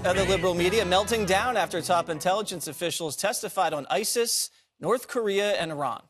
The liberal media melting down after top intelligence officials testified on ISIS, North Korea, and Iran.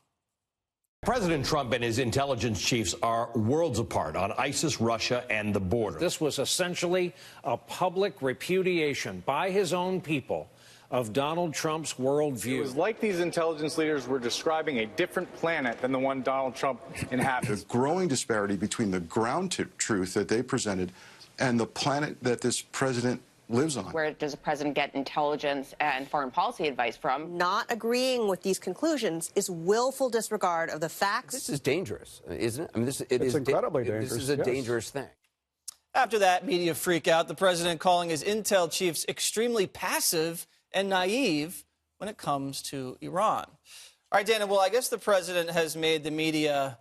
President Trump and his intelligence chiefs are worlds apart on ISIS, Russia, and the border. This was essentially a public repudiation by his own people of Donald Trump's worldview. It was like these intelligence leaders were describing a different planet than the one Donald Trump inhabits. The growing disparity between the ground truth that they presented and the planet that this president lives on. Where does the president get intelligence and foreign policy advice from? Not agreeing with these conclusions is willful disregard of the facts. This is dangerous, isn't it? I mean, it's incredibly dangerous. This is a dangerous thing. After that media freak out, the president calling his intel chiefs extremely passive and naive when it comes to Iran. All right, Dana, well, I guess the president has made the media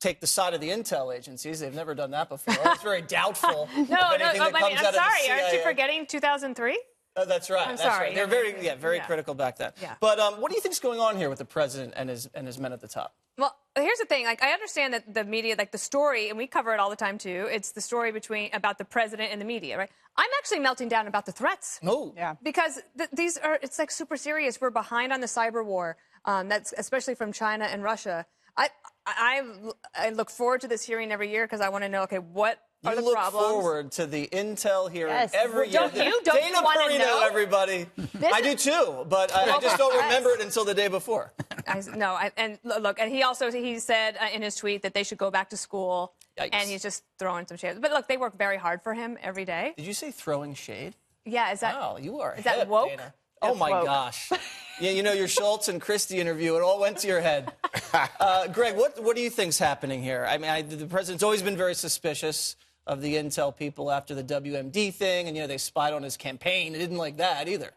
take the side of the intel agencies. They've never done that before. It's very doubtful. I'm sorry. Aren't you forgetting 2003? That's right. I'm that's sorry. Right. They're very critical back then. Yeah. But what do you think is going on here with the president and his men at the top? Well, here's the thing. I understand that the media, the story, and we cover it all the time too. It's the story about the president and the media, right? I'm actually melting down about the threats. Oh, yeah. Because it's super serious. We're behind on the cyber war. That's especially from China and Russia. I look forward to this hearing every year because I want to know, okay, what are the problems? You look forward to the intel hearing every year. Don't you Dana want to know? Everybody. I do too, but I just don't remember it until the day before. And he said in his tweet that they should go back to school. Yikes. And he's just throwing some shade. But look, they work very hard for him every day. Did you say throwing shade? Yeah, is that? Wow, you are. Is that woke? Dana. Oh my gosh. Yeah, you know, your Schultz and Christie interview, it all went to your head. Greg, what do you think's happening here? I mean, the president's always been very suspicious of the intel people after the WMD thing, and, they spied on his campaign. They didn't like that either.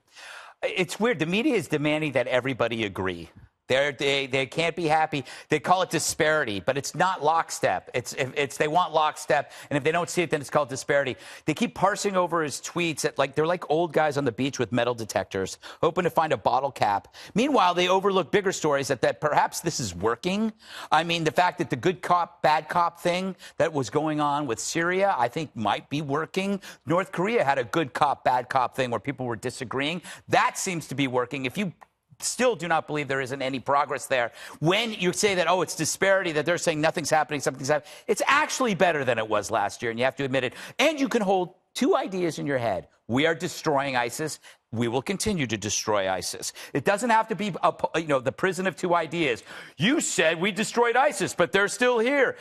It's weird. The media is demanding that everybody agree. They can't be happy. They call it disparity, but it's not lockstep. They want lockstep, and if they don't see it, then it's called disparity. They keep parsing over his tweets they're like old guys on the beach with metal detectors, hoping to find a bottle cap. Meanwhile, they overlook bigger stories that perhaps this is working. I mean, the fact that the good cop, bad cop thing that was going on with Syria, I think might be working. North Korea had a good cop, bad cop thing where people were disagreeing. That seems to be working. If you still do not believe there isn't any progress there, when you say that, it's disparity, that they're saying nothing's happening, something's happening, it's actually better than it was last year, and you have to admit it. And you can hold two ideas in your head. We are destroying ISIS. We will continue to destroy ISIS. It doesn't have to be, the prison of two ideas. You said we destroyed ISIS, but they're still here.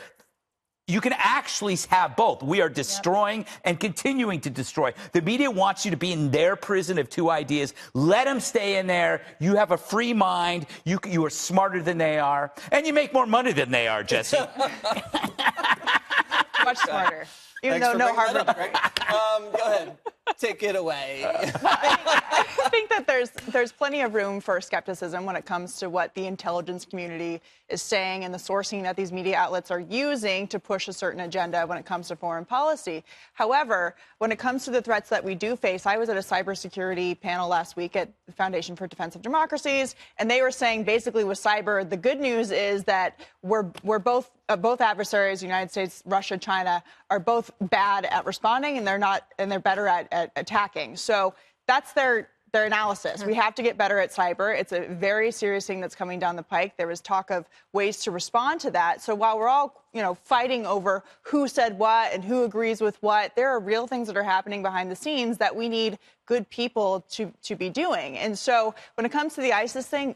You can actually have both. We are destroying and continuing to destroy. The media wants you to be in their prison of two ideas. Let them stay in there. You have a free mind. You are smarter than they are. And you make more money than they are, Jesse. Much smarter. Even Thanks though no Harvard. Go ahead. Take it away. I think that there's plenty of room for skepticism when it comes to what the intelligence community is saying and the sourcing that these media outlets are using to push a certain agenda when it comes to foreign policy. However, when it comes to the threats that we do face, I was at a cybersecurity panel last week at the Foundation for Defense of Democracies, and they were saying basically with cyber, the good news is that we're both adversaries, United States, Russia, China, are both bad at responding, and they're better at attacking. So that's their analysis. We have to get better at cyber. It's a very serious thing that's coming down the pike. There was talk of ways to respond to that. So while we're all, fighting over who said what and who agrees with what, there are real things that are happening behind the scenes that we need good people to be doing. And so when it comes to the ISIS thing,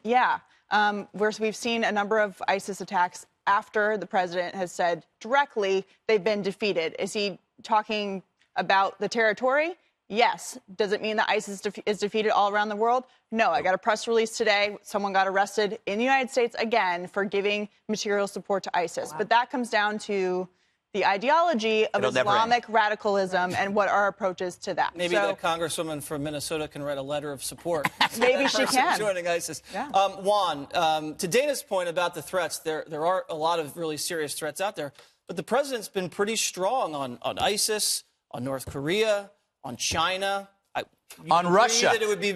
we've seen a number of ISIS attacks after the president has said directly they've been defeated. Is he talking about the territory? Yes. Does it mean that ISIS is defeated all around the world? No. I got a press release today. Someone got arrested in the United States again for giving material support to ISIS. Wow. But that comes down to the ideology of Islamic radicalism and what our approach is to that. Maybe the congresswoman from Minnesota can write a letter of support. Maybe she can. Joining ISIS. Yeah. Juan, to Dana's point about the threats, there are a lot of really serious threats out there. But the president's been pretty strong on ISIS, on North Korea, on China. On Russia. That it would be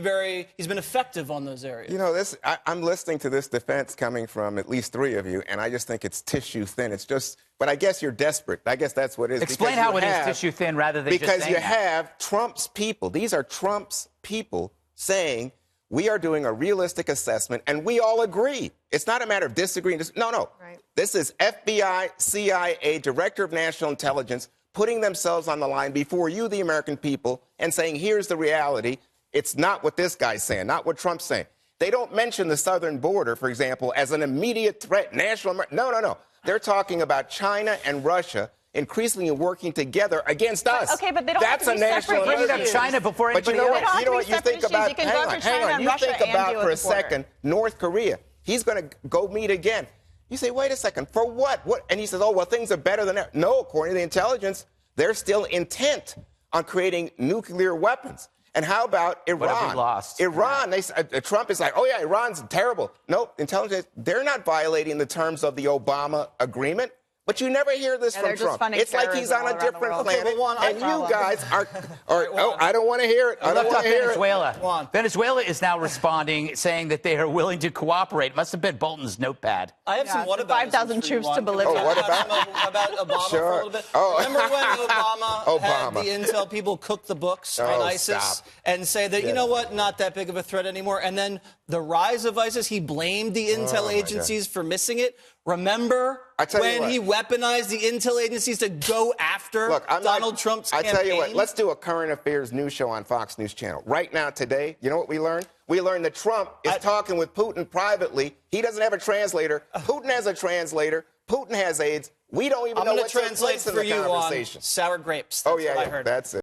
he's been effective on those areas. You know, I'm listening to this defense coming from at least three of you, and I just think it's tissue thin. It's just, but I guess you're desperate. I guess that's what it is. Explain how it is tissue thin rather than just saying because you have Trump's people. These are Trump's people saying, we are doing a realistic assessment, and we all agree. It's not a matter of disagreeing. No. Right. This is FBI, CIA, Director of National Intelligence putting themselves on the line before you, the American people, and saying, here's the reality. It's not what this guy's saying, not what Trump's saying. They don't mention the southern border, for example, as an immediate threat. No. They're talking about China and Russia increasingly working together against us. Okay, but they don't That's have to be a national separate bringing up China before anybody else. else. You know what you think about? You can go through China and You Russia think and about deal for a with the border. second North Korea. He's going to go meet again. You say, wait a second, for what? What? And he says, oh, well, things are better than ever. No, according to the intelligence, they're still intent on creating nuclear weapons. And how about Iran? What have we lost? Iran, Trump is like, oh, yeah, Iran's terrible. No, intelligence, they're not violating the the the Obama agreement. But you never hear this from Trump. It's like he's on a different planet, and you guys are I don't want to hear it. I don't want to hear Venezuela. Venezuela is now responding, saying that they are willing to cooperate. It must have been Bolton's notepad. I have some what 5,000 troops to Bolivia. Oh, what about Obama for a little bit? Oh. Remember when Obama had the intel people cook the books on ISIS and say that, you know what, not that big of a threat anymore? And then the rise of ISIS, he blamed the intel agencies for missing it. Remember when he weaponized the intel agencies to go after Donald Trump's campaign? I tell you what, let's do a current affairs news show on Fox News Channel. Right now, today, you know what we learned? We learned that Trump is talking with Putin privately. He doesn't have a translator. Putin has a translator. Putin has aides. We don't even know what took place in the conversation. I'm going to translate for you on sour grapes. That's what I heard. That's it.